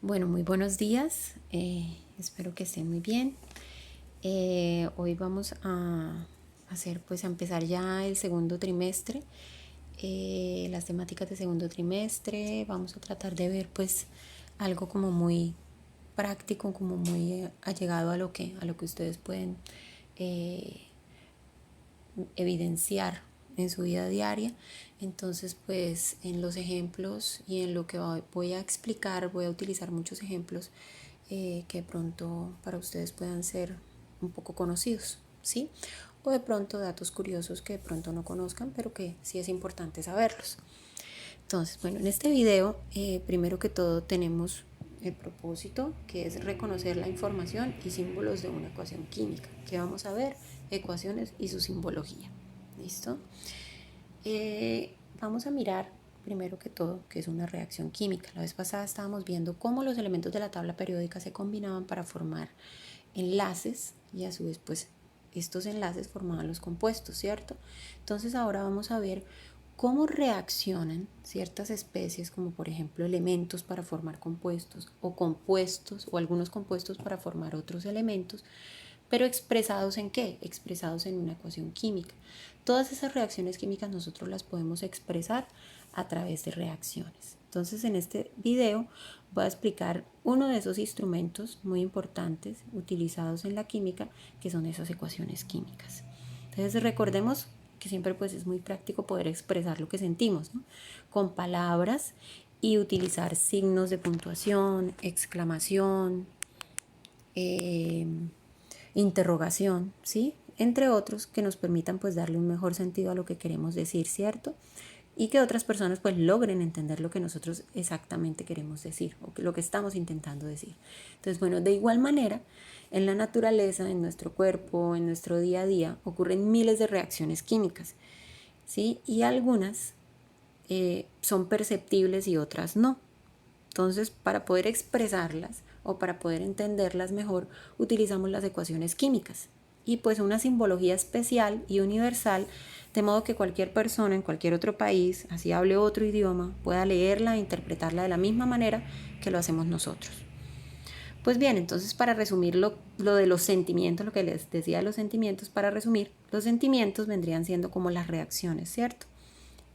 Bueno, muy buenos días, espero que estén muy bien. Hoy vamos a a empezar ya el segundo trimestre, las temáticas de segundo trimestre. Vamos a tratar de ver pues algo como muy práctico, como muy allegado a lo que ustedes pueden evidenciar en su vida diaria. Entonces, pues en los ejemplos y en lo que voy a explicar, voy a utilizar muchos ejemplos que de pronto para ustedes puedan ser un poco conocidos, ¿sí? O de pronto datos curiosos que de pronto no conozcan, pero que sí es importante saberlos. Entonces, bueno, en este video, primero que todo tenemos el propósito, que es reconocer la información y símbolos de una ecuación química, que vamos a ver ecuaciones y su simbología. ¿Listo? Vamos a mirar primero que todo qué es una reacción química. La vez pasada estábamos viendo cómo los elementos de la tabla periódica se combinaban para formar enlaces y a su vez pues estos enlaces formaban los compuestos, ¿cierto? Entonces ahora vamos a ver cómo reaccionan ciertas especies, como por ejemplo elementos para formar compuestos o algunos compuestos para formar otros elementos, pero expresados en ¿qué? Expresados en una ecuación química. Todas esas reacciones químicas nosotros las podemos expresar a través de reacciones. Entonces en este video voy a explicar uno de esos instrumentos muy importantes utilizados en la química, que son esas ecuaciones químicas. Entonces recordemos que siempre pues es muy práctico poder expresar lo que sentimos, ¿no? Con palabras y utilizar signos de puntuación, exclamación, interrogación, ¿sí? Entre otros que nos permitan pues darle un mejor sentido a lo que queremos decir, ¿cierto? Y que otras personas pues logren entender lo que nosotros exactamente queremos decir o lo que estamos intentando decir. Entonces, bueno, de igual manera, en la naturaleza, en nuestro cuerpo, en nuestro día a día, ocurren miles de reacciones químicas, ¿sí? Y algunas son perceptibles y otras no. Entonces, para poder expresarlas o para poder entenderlas mejor, utilizamos las ecuaciones químicas y pues una simbología especial y universal, de modo que cualquier persona en cualquier otro país, así hable otro idioma, pueda leerla e interpretarla de la misma manera que lo hacemos nosotros. Pues bien, entonces para resumir lo de los sentimientos, lo que les decía de los sentimientos, para resumir, los sentimientos vendrían siendo como las reacciones, ¿cierto?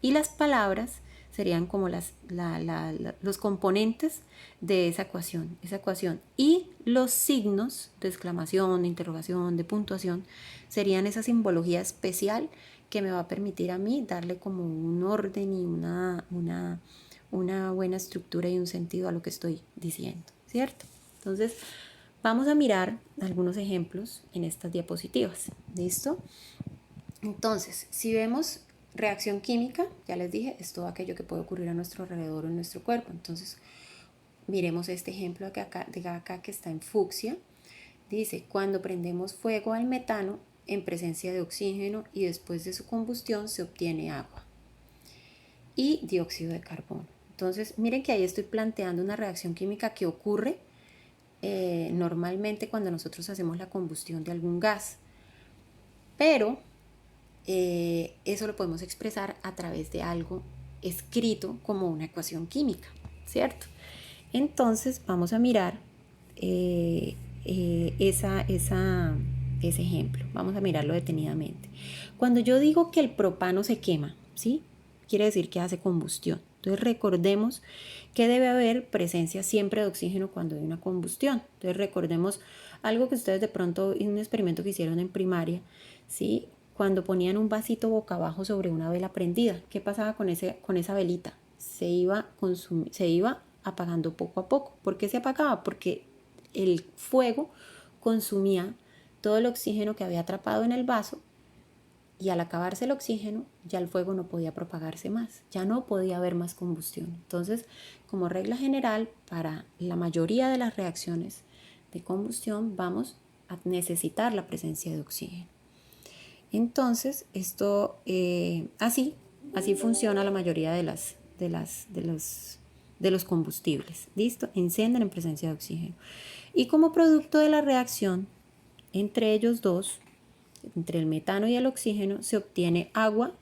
Y las palabras serían como los componentes de esa ecuación. Y los signos de exclamación, de interrogación, de puntuación, serían esa simbología especial que me va a permitir a mí darle como un orden y una buena estructura y un sentido a lo que estoy diciendo, ¿cierto? Entonces, vamos a mirar algunos ejemplos en estas diapositivas. ¿Listo? Entonces, si vemos reacción química, ya les dije, es todo aquello que puede ocurrir a nuestro alrededor o en nuestro cuerpo. Entonces, miremos este ejemplo de acá que está en fucsia. Dice, cuando prendemos fuego al metano en presencia de oxígeno y después de su combustión se obtiene agua y dióxido de carbono. Entonces, miren que ahí estoy planteando una reacción química que ocurre normalmente cuando nosotros hacemos la combustión de algún gas. Pero eso lo podemos expresar a través de algo escrito como una ecuación química, ¿cierto? Entonces vamos a mirar ese ejemplo. Vamos a mirarlo detenidamente. Cuando yo digo que el propano se quema, ¿sí? Quiere decir que hace combustión. Entonces recordemos que debe haber presencia siempre de oxígeno cuando hay una combustión. Entonces recordemos algo que ustedes de pronto en un experimento que hicieron en primaria, ¿sí? Cuando ponían un vasito boca abajo sobre una vela prendida, ¿qué pasaba con esa velita? Se iba apagando poco a poco. ¿Por qué se apagaba? Porque el fuego consumía todo el oxígeno que había atrapado en el vaso y al acabarse el oxígeno ya el fuego no podía propagarse más, ya no podía haber más combustión. Entonces, como regla general, para la mayoría de las reacciones de combustión vamos a necesitar la presencia de oxígeno. Entonces, esto así funciona la mayoría de los combustibles. ¿Listo? Encienden en presencia de oxígeno. Y como producto de la reacción entre ellos dos, entre el metano y el oxígeno, se obtiene agua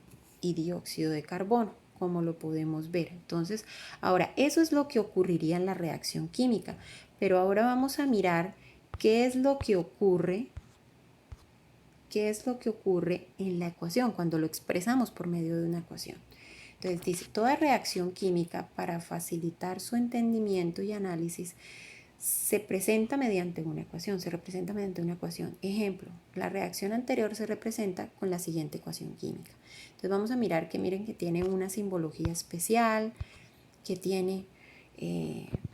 y dióxido de carbono como lo podemos ver. Entonces, ahora, eso es lo que ocurriría en la reacción química, pero ahora vamos a mirar qué es lo que ocurre en la ecuación cuando lo expresamos por medio de una ecuación. Entonces dice, toda reacción química, para facilitar su entendimiento y análisis, se presenta mediante una ecuación, se representa mediante una ecuación. Ejemplo, la reacción anterior se representa con la siguiente ecuación química. Entonces vamos a mirar que miren que tiene una simbología especial, que tiene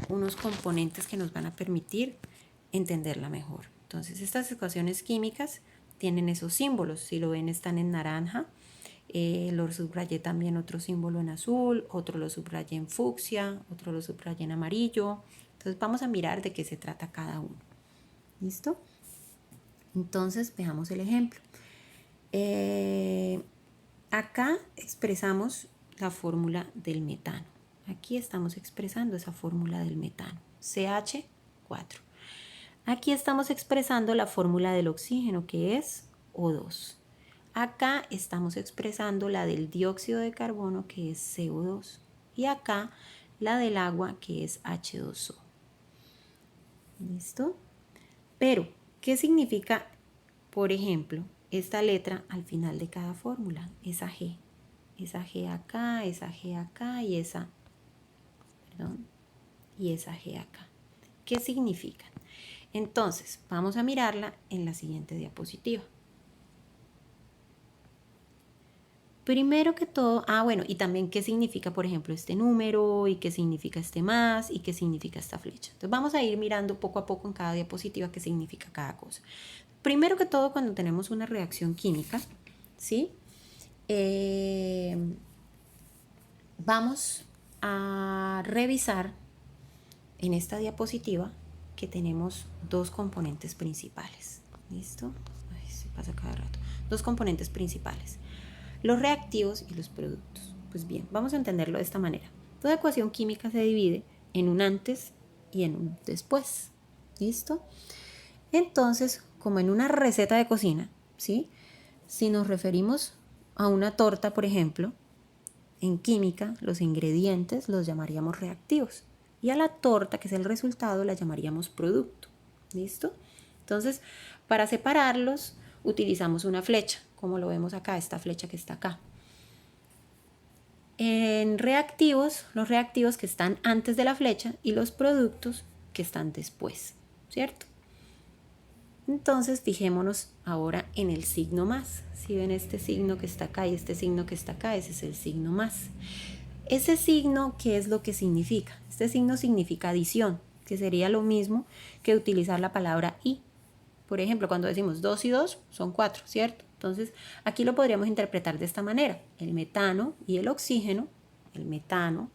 unos componentes que nos van a permitir entenderla mejor. Entonces estas ecuaciones químicas tienen esos símbolos, si lo ven están en naranja, lo subrayé también otro símbolo en azul, otro lo subrayé en fucsia, otro lo subrayé en amarillo. Entonces vamos a mirar de qué se trata cada uno. ¿Listo? Entonces veamos el ejemplo. Acá expresamos la fórmula del metano. Aquí estamos expresando esa fórmula del metano, CH4. Aquí estamos expresando la fórmula del oxígeno, que es O2. Acá estamos expresando la del dióxido de carbono, que es CO2. Y acá la del agua, que es H2O. ¿Listo? Pero, ¿qué significa, por ejemplo, esta letra al final de cada fórmula? Esa G. Esa G acá, esa G acá y esa G acá. ¿Qué significan? Entonces, vamos a mirarla en la siguiente diapositiva. Primero que todo, bueno, y también qué significa, por ejemplo, este número, y qué significa este más, y qué significa esta flecha. Entonces vamos a ir mirando poco a poco en cada diapositiva qué significa cada cosa. Primero que todo, cuando tenemos una reacción química, ¿sí? Vamos a revisar en esta diapositiva que tenemos dos componentes principales. ¿Listo? Ay, se pasa cada rato. Dos componentes principales: los reactivos y los productos. Pues bien, vamos a entenderlo de esta manera. Toda ecuación química se divide en un antes y en un después. ¿Listo? Entonces, como en una receta de cocina, ¿sí? Si nos referimos a una torta, por ejemplo, en química, los ingredientes los llamaríamos reactivos. Y a la torta, que es el resultado, la llamaríamos producto. ¿Listo? Entonces, para separarlos, utilizamos una flecha, como lo vemos acá, esta flecha que está acá. En reactivos, los reactivos que están antes de la flecha y los productos que están después, ¿cierto? Entonces, fijémonos ahora en el signo más. Si ven este signo que está acá y este signo que está acá, ese es el signo más. Ese signo, ¿qué es lo que significa? Este signo significa adición, que sería lo mismo que utilizar la palabra y. Por ejemplo, cuando decimos 2 y 2 son 4, ¿cierto? Entonces, aquí lo podríamos interpretar de esta manera. El metano y el oxígeno, metano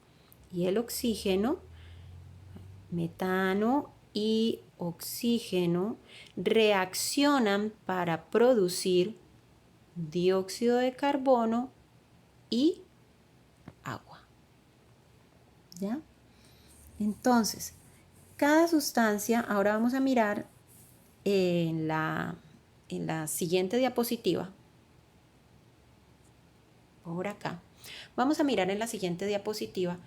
y oxígeno reaccionan para producir dióxido de carbono y agua. ¿Ya? Entonces, cada sustancia, ahora vamos a mirar en la siguiente diapositiva, por acá, vamos a mirar en la siguiente diapositiva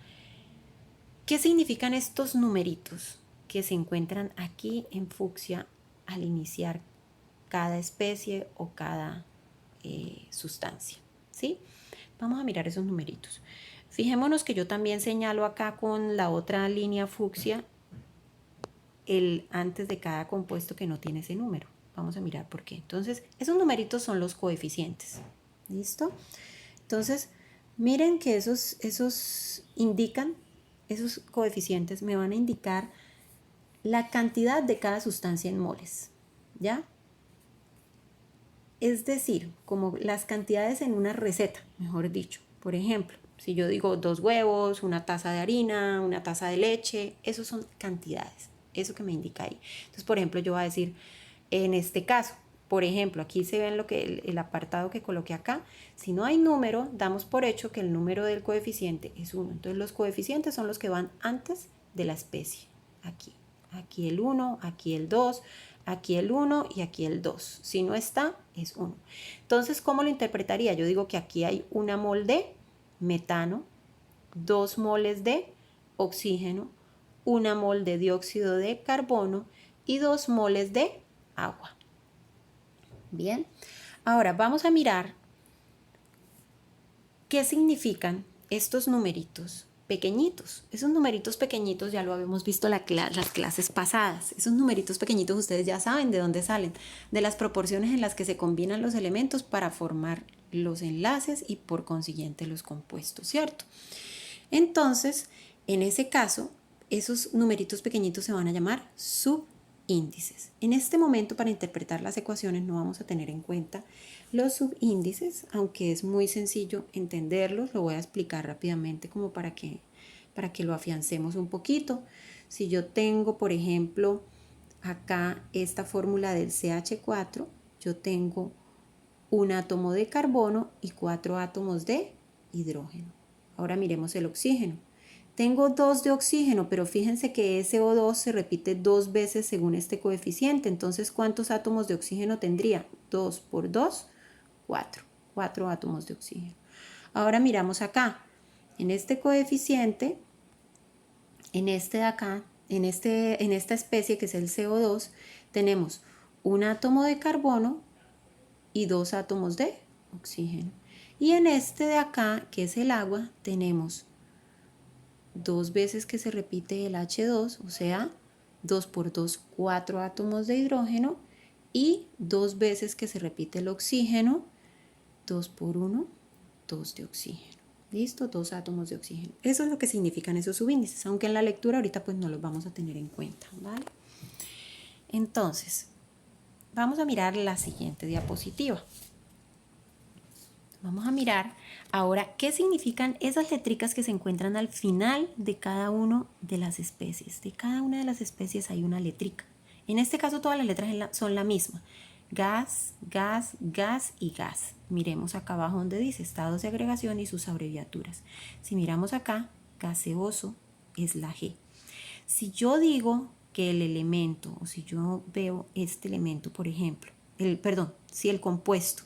qué significan estos numeritos que se encuentran aquí en fucsia al iniciar cada especie o cada sustancia, ¿sí? Vamos a mirar esos numeritos. Fijémonos que yo también señalo acá con la otra línea fucsia el antes de cada compuesto que no tiene ese número. Vamos a mirar por qué. Entonces, esos numeritos son los coeficientes. ¿Listo? Entonces, miren que esos coeficientes me van a indicar la cantidad de cada sustancia en moles. ¿Ya? Es decir, como las cantidades en una receta, mejor dicho. Por ejemplo, si yo digo 2 huevos, una taza de harina, una taza de leche, esos son cantidades. Eso que me indica ahí. Entonces, por ejemplo, yo voy a decir, en este caso, por ejemplo, aquí se ven el apartado que coloqué acá. Si no hay número, damos por hecho que el número del coeficiente es 1. Entonces, los coeficientes son los que van antes de la especie. Aquí. Aquí el 1, aquí el 2, aquí el 1 y aquí el 2. Si no está, es 1. Entonces, ¿cómo lo interpretaría? Yo digo que aquí hay una mol de metano 2 moles de oxígeno, 1 mol de dióxido de carbono y 2 moles de agua. Bien, ahora vamos a mirar qué significan estos numeritos pequeñitos. Esos numeritos pequeñitos ya lo habíamos visto las clases pasadas. Esos numeritos pequeñitos ustedes ya saben de dónde salen, de las proporciones en las que se combinan los elementos para formar los enlaces y por consiguiente los compuestos, ¿cierto? Entonces, en ese caso, esos numeritos pequeñitos se van a llamar subíndices. En este momento, para interpretar las ecuaciones, no vamos a tener en cuenta los subíndices, aunque es muy sencillo entenderlos. Lo voy a explicar rápidamente como para que lo afiancemos un poquito. Si yo tengo, por ejemplo, acá esta fórmula del CH4, yo tengo un átomo de carbono y 4 átomos de hidrógeno. Ahora miremos el oxígeno. Tengo 2 de oxígeno, pero fíjense que ese O2 se repite 2 veces según este coeficiente. Entonces, ¿cuántos átomos de oxígeno tendría? 2 por 2, 4. 4 átomos de oxígeno. Ahora miramos acá. En este coeficiente, en este de acá, en esta especie que es el CO2, tenemos un átomo de carbono y 2 átomos de oxígeno. Y en este de acá, que es el agua, tenemos 2 veces que se repite el H2, o sea, 2 por 2, 4 átomos de hidrógeno, y 2 veces que se repite el oxígeno, 2 por 1, 2 de oxígeno. ¿Listo? 2 átomos de oxígeno. Eso es lo que significan esos subíndices, aunque en la lectura ahorita pues no los vamos a tener en cuenta, ¿vale? Entonces, vamos a mirar la siguiente diapositiva. Vamos a mirar ahora qué significan esas letricas que se encuentran al final de cada una de las especies. De cada una de las especies hay una letrica. En este caso todas las letras son la misma. Gas, gas, gas y gas. Miremos acá abajo donde dice estados de agregación y sus abreviaturas. Si miramos acá, gaseoso es la G. Si yo digo que el elemento, o si yo veo este elemento, por ejemplo, si el compuesto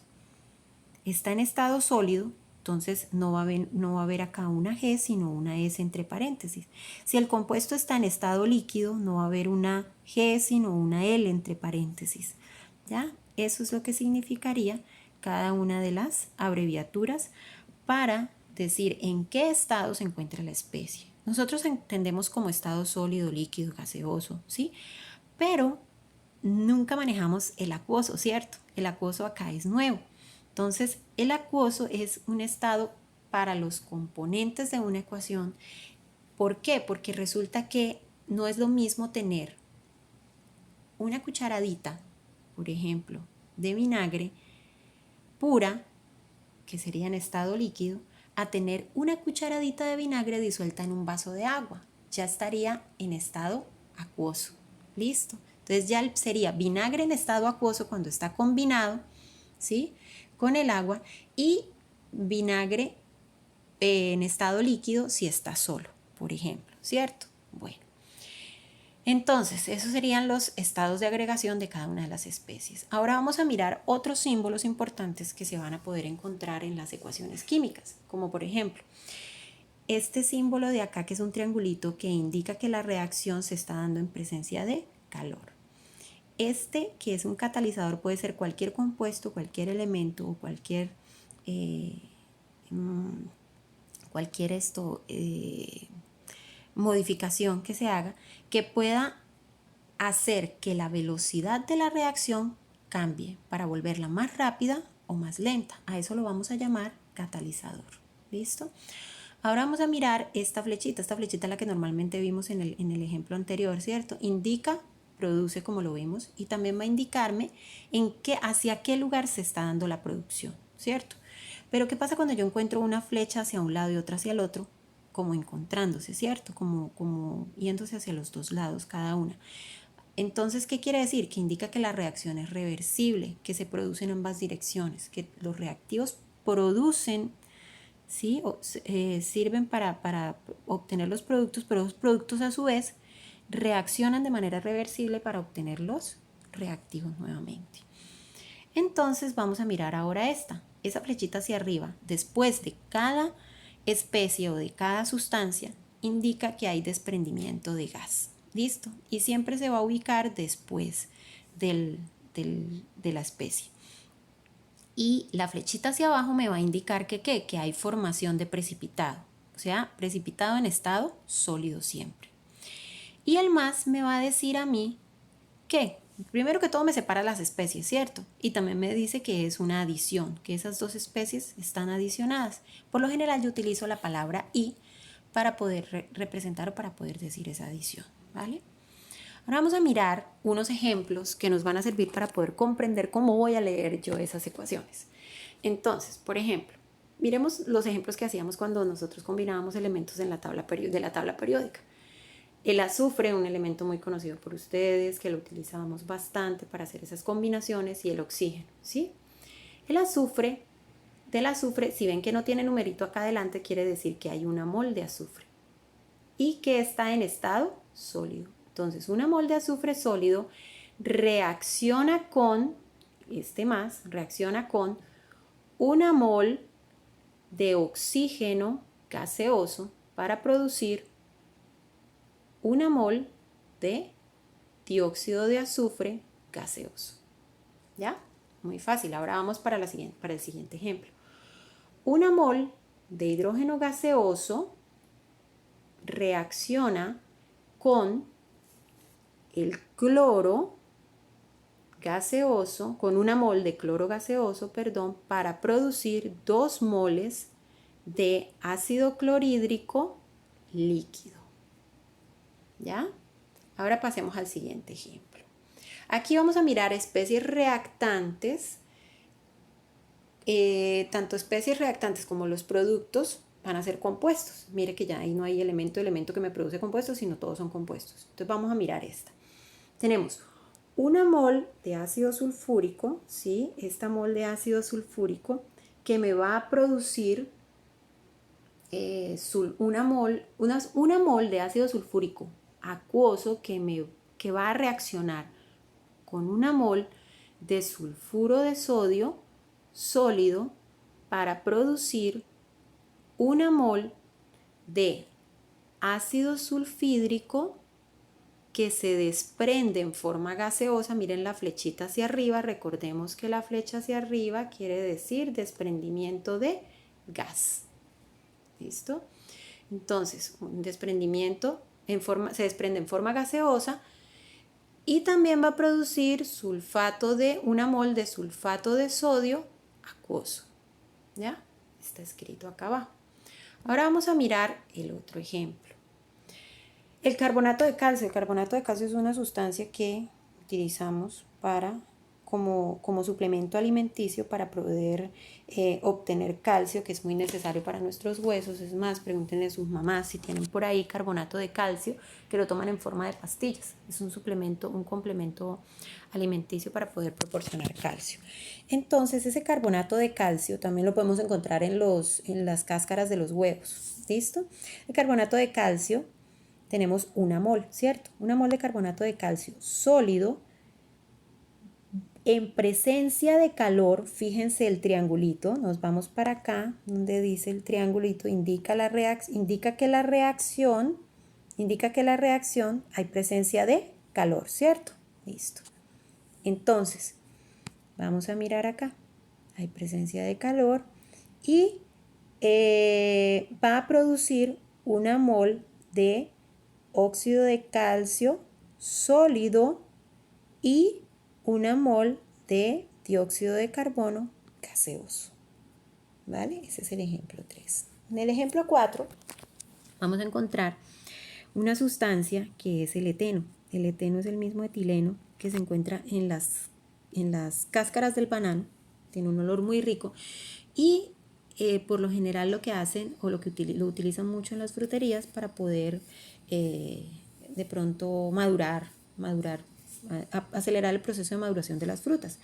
está en estado sólido, entonces no va a haber acá una G, sino una S entre paréntesis. Si el compuesto está en estado líquido, no va a haber una G, sino una L entre paréntesis. ¿Ya? Eso es lo que significaría cada una de las abreviaturas para decir en qué estado se encuentra la especie. Nosotros entendemos como estado sólido, líquido, gaseoso, ¿sí? Pero nunca manejamos el acuoso, ¿cierto? El acuoso acá es nuevo. Entonces, el acuoso es un estado para los componentes de una ecuación. ¿Por qué? Porque resulta que no es lo mismo tener una cucharadita, por ejemplo, de vinagre pura, que sería en estado líquido, a tener una cucharadita de vinagre disuelta en un vaso de agua. Ya estaría en estado acuoso. ¿Listo? Entonces ya sería vinagre en estado acuoso cuando está combinado, ¿sí?, con el agua, y vinagre en estado líquido si está solo, por ejemplo, ¿cierto? Bueno, entonces esos serían los estados de agregación de cada una de las especies. Ahora vamos a mirar otros símbolos importantes que se van a poder encontrar en las ecuaciones químicas, como por ejemplo este símbolo de acá, que es un triangulito que indica que la reacción se está dando en presencia de calor. Este, que es un catalizador, puede ser cualquier compuesto, cualquier elemento o cualquier modificación que se haga que pueda hacer que la velocidad de la reacción cambie para volverla más rápida o más lenta. A eso lo vamos a llamar catalizador. ¿Listo? Ahora vamos a mirar esta flechita es la que normalmente vimos en el ejemplo anterior, ¿cierto? Indica, produce, como lo vimos, y también va a indicarme hacia qué lugar se está dando la producción, ¿cierto? Pero ¿qué pasa cuando yo encuentro una flecha hacia un lado y otra hacia el otro? Como encontrándose, ¿cierto? Como yéndose hacia los dos lados cada una. Entonces, ¿qué quiere decir? Que indica que la reacción es reversible, que se produce en ambas direcciones, que los reactivos producen, ¿sí?, sirven para obtener los productos, pero los productos a su vez reaccionan de manera reversible para obtener los reactivos nuevamente. Entonces vamos a mirar ahora esa flechita hacia arriba. Después de cada especie o de cada sustancia indica que hay desprendimiento de gas. ¿Listo? Y siempre se va a ubicar después de la especie. Y la flechita hacia abajo me va a indicar que hay formación de precipitado. O sea, precipitado en estado sólido siempre. Y el más me va a decir a mí que, primero que todo, me separa las especies, ¿cierto? Y también me dice que es una adición, que esas dos especies están adicionadas. Por lo general yo utilizo la palabra y para poder representar o para poder decir esa adición, ¿vale? Ahora vamos a mirar unos ejemplos que nos van a servir para poder comprender cómo voy a leer yo esas ecuaciones. Entonces, por ejemplo, miremos los ejemplos que hacíamos cuando nosotros combinábamos elementos de la tabla periódica. El azufre, un elemento muy conocido por ustedes, que lo utilizábamos bastante para hacer esas combinaciones, y el oxígeno, ¿sí? Del azufre, si ven que no tiene numerito acá adelante, quiere decir que hay una mol de azufre y que está en estado sólido. Entonces, una mol de azufre sólido reacciona con una mol de oxígeno gaseoso para producir una mol de dióxido de azufre gaseoso. ¿Ya? Muy fácil. Ahora vamos para el siguiente ejemplo. Una mol de hidrógeno gaseoso reacciona con el cloro gaseoso, con una mol de cloro gaseoso, para producir 2 moles de ácido clorhídrico líquido. ¿Ya? Ahora pasemos al siguiente ejemplo. Aquí vamos a mirar especies reactantes. Tanto especies reactantes como los productos van a ser compuestos. Mire que ya ahí no hay elemento que me produce compuestos, sino todos son compuestos. Entonces vamos a mirar esta. Tenemos una mol de ácido sulfúrico, ¿sí? Esta mol de ácido sulfúrico que me va a producir una mol de ácido sulfúrico acuoso que va a reaccionar con una mol de sulfuro de sodio sólido para producir una mol de ácido sulfídrico que se desprende en forma gaseosa. Miren la flechita hacia arriba, recordemos que la flecha hacia arriba quiere decir desprendimiento de gas. ¿Listo? Entonces, un desprendimiento se desprende en forma gaseosa y también va a producir una mol de sulfato de sodio acuoso. ¿Ya? Está escrito acá abajo. Ahora vamos a mirar el otro ejemplo. El carbonato de calcio. El carbonato de calcio es una sustancia que utilizamos como suplemento alimenticio para poder obtener calcio, que es muy necesario para nuestros huesos. Es más, pregúntenle a sus mamás si tienen por ahí carbonato de calcio, que lo toman en forma de pastillas. Es un complemento alimenticio para poder proporcionar calcio. Entonces, ese carbonato de calcio también lo podemos encontrar en las cáscaras de los huevos. ¿Listo? El carbonato de calcio, tenemos una mol, ¿cierto? Una mol de carbonato de calcio sólido en presencia de calor. Fíjense el triangulito, nos vamos para acá, donde dice el triangulito, indica que la reacción hay presencia de calor, ¿cierto? Listo. Entonces, vamos a mirar acá, hay presencia de calor y va a producir una mol de óxido de calcio sólido y una mol de dióxido de carbono gaseoso. ¿Vale? Ese es el ejemplo 3. En el ejemplo 4 vamos a encontrar una sustancia que es el eteno. El eteno es el mismo etileno que se encuentra en las cáscaras del banano. Tiene un olor muy rico y por lo general lo que hacen o lo utilizan mucho en las fruterías para poder de pronto acelerar el proceso de maduración de las frutas.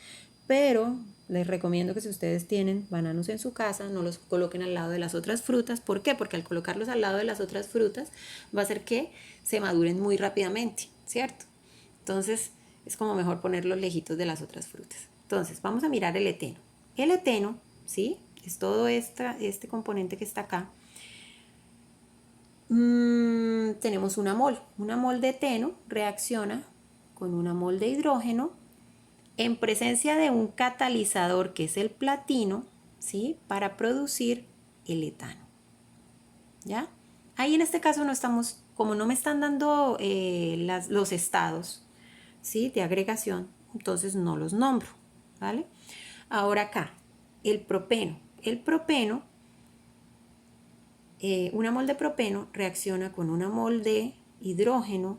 Pero les recomiendo que si ustedes tienen bananos en su casa, no los coloquen al lado de las otras frutas. ¿Por qué? Porque al colocarlos al lado de las otras frutas va a hacer que se maduren muy rápidamente, ¿cierto? Entonces es como mejor ponerlos lejitos de las otras frutas. Entonces vamos a mirar el eteno. El eteno, ¿sí? Es todo este componente que está acá. tenemos una mol. Una mol de eteno reacciona con una mol de hidrógeno en presencia de un catalizador que es el platino, ¿sí? Para producir el etano. ¿Ya? Ahí en este caso no estamos, como no me están dando los estados, ¿sí? De agregación, entonces no los nombro, ¿vale? Ahora acá, el propeno. El propeno, una mol de propeno reacciona con una mol de hidrógeno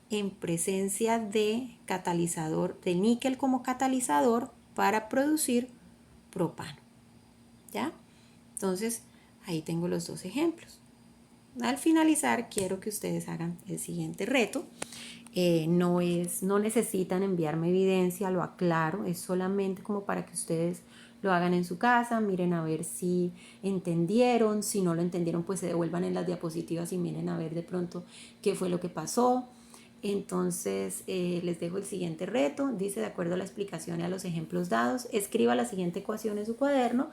en presencia de catalizador, de níquel como catalizador para producir propano. ¿Ya? Entonces, ahí tengo los dos ejemplos. Al finalizar, quiero que ustedes hagan el siguiente reto. No necesitan enviarme evidencia, lo aclaro, es solamente como para que ustedes lo hagan en su casa, miren a ver si entendieron, si no lo entendieron pues se devuelvan en las diapositivas y miren a ver de pronto qué fue lo que pasó. Entonces les dejo el siguiente reto, dice de acuerdo a la explicación y a los ejemplos dados, escriba la siguiente ecuación en su cuaderno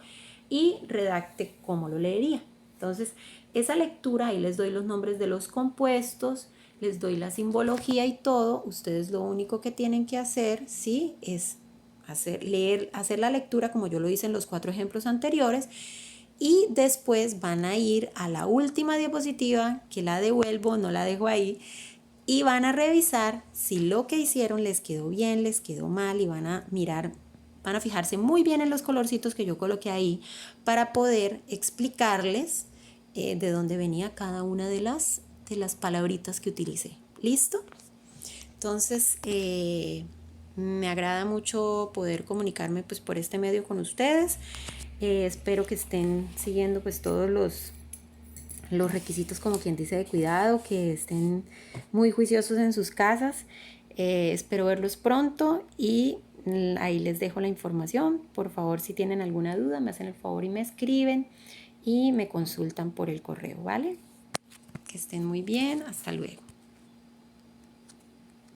y redacte cómo lo leería. Entonces esa lectura, ahí les doy los nombres de los compuestos, les doy la simbología y todo, ustedes lo único que tienen que hacer, ¿sí? Es hacer la lectura como yo lo hice en los 4 ejemplos anteriores y después van a ir a la última diapositiva, que la devuelvo, no la dejo ahí, y van a revisar si lo que hicieron les quedó bien, les quedó mal y van a mirar, van a fijarse muy bien en los colorcitos que yo coloqué ahí para poder explicarles de dónde venía cada una de las palabritas que utilicé. ¿Listo? Entonces, me agrada mucho poder comunicarme pues por este medio con ustedes. Espero que estén siguiendo pues todos los requisitos, como quien dice, de cuidado, que estén muy juiciosos en sus casas. Espero verlos pronto y ahí les dejo la información. Por favor, si tienen alguna duda, me hacen el favor y me escriben y me consultan por el correo, ¿vale? Que estén muy bien. Hasta luego.